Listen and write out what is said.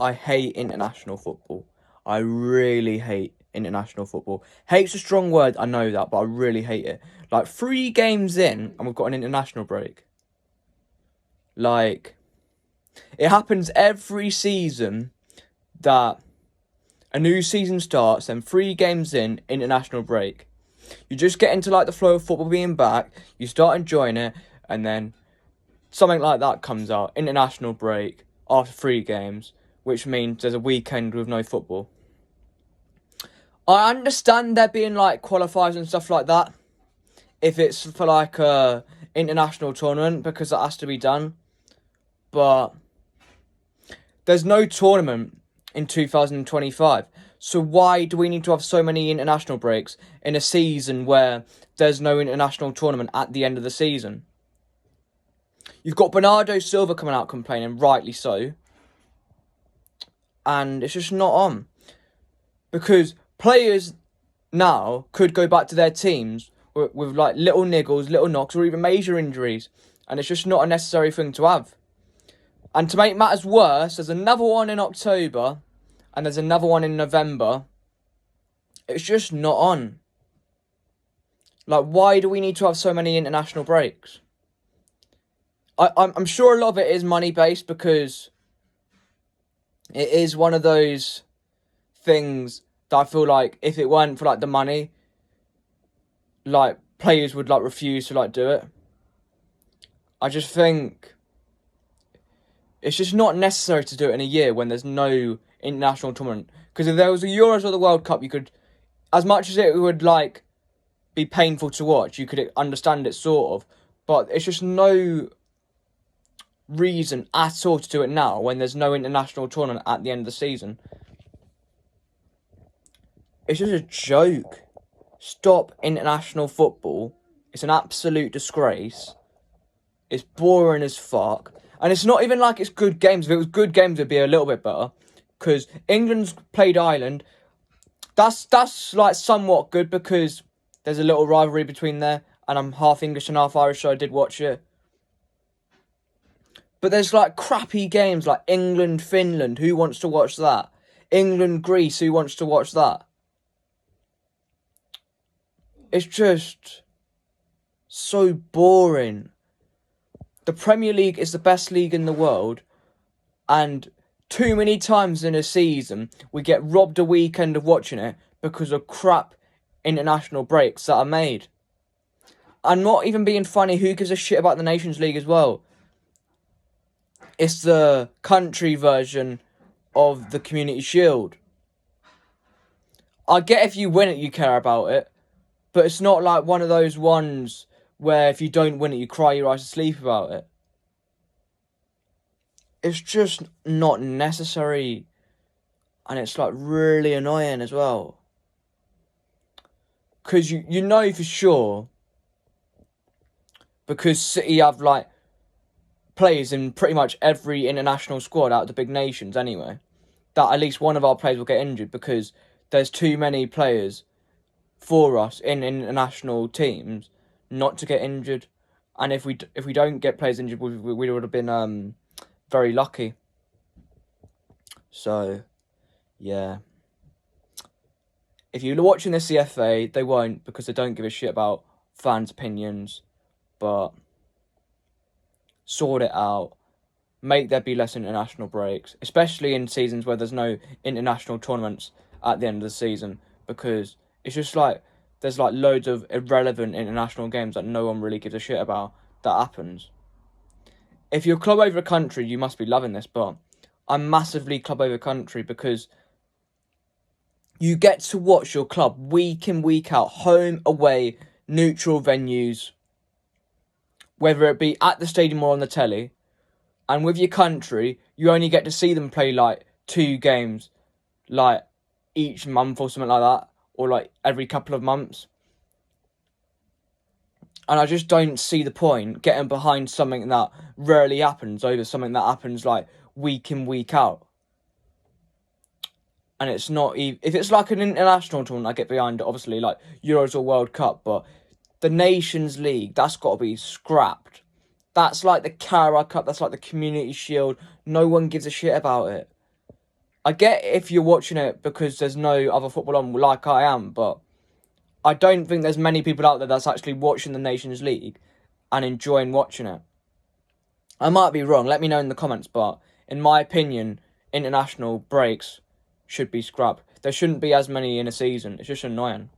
I hate international football. I really hate international football. Hate's a strong word, I know that, but I really hate it. Like, 3 games in, and we've got an international break. Like, it happens every season that a new season starts, and 3 games in, international break. You just get into, like, the flow of football being back, you start enjoying it, and then something like that comes out. International break after 3 games, which means there's a weekend with no football. I understand there being, like, qualifiers and stuff like that, if it's for, like, a international tournament, because that has to be done. But there's no tournament in 2025. So why do we need to have so many international breaks in a season where there's no international tournament at the end of the season? You've got Bernardo Silva coming out complaining, rightly so. And it's just not on. Because players now could go back to their teams with like little niggles, little knocks, or even major injuries. And it's just not a necessary thing to have. And to make matters worse, there's another one in October and there's another one in November. It's just not on. Like, why do we need to have so many international breaks? I'm sure a lot of it is money-based, because it is one of those things that I feel like if it weren't for, like, the money, like, players would, like, refuse to, like, do it. I just think it's just not necessary to do it in a year when there's no international tournament. Because if there was a Euros or the World Cup, you could, as much as it would, like, be painful to watch, you could understand it sort of. But it's just no reason at all to do it now when there's no international tournament at the end of the season. It's just a joke. Stop international football. It's an absolute disgrace. It's boring as fuck. And it's not even like it's good games. If it was good games, it'd be a little bit better. Because England's played Ireland. That's like somewhat good, because there's a little rivalry between there. And I'm half English and half Irish, so I did watch it. But there's like crappy games like England-Finland. Who wants to watch that? England-Greece. Who wants to watch that? It's just so boring. The Premier League is the best league in the world, and too many times in a season we get robbed a weekend of watching it because of crap international breaks that are made. I'm not even being funny. Who gives a shit about the Nations League as well? It's the country version of the Community Shield. I get if you win it, you care about it. But it's not like one of those ones where if you don't win it, you cry your eyes to sleep about it. It's just not necessary. And it's like really annoying as well. Because you know for sure, because City have like players in pretty much every international squad out of the big nations anyway, that at least one of our players will get injured, because there's too many players for us in international teams not to get injured. And if we don't get players injured, we would have been very lucky. So yeah, if you're watching the CFA, they won't, because they don't give a shit about fans' opinions. But sort it out. Make there be less international breaks, especially in seasons where there's no international tournaments at the end of the season, because it's just like there's like loads of irrelevant international games that no one really gives a shit about that happens. If you're club over country, you must be loving this, but I'm massively club over country, because you get to watch your club week in, week out, home, away, neutral venues, whether it be at the stadium or on the telly. And with your country, you only get to see them play like 2 games, like each month or something like that, or like every couple of months. And I just don't see the point getting behind something that rarely happens over something that happens like week in, week out. And it's not even, if it's like an international tournament, I get behind it, obviously, like Euros or World Cup, but the Nations League, that's got to be scrapped. That's like the Carabao Cup, that's like the Community Shield. No one gives a shit about it. I get if you're watching it because there's no other football on, like I am, but I don't think there's many people out there that's actually watching the Nations League and enjoying watching it. I might be wrong, let me know in the comments, but in my opinion, international breaks should be scrapped. There shouldn't be as many in a season. It's just annoying.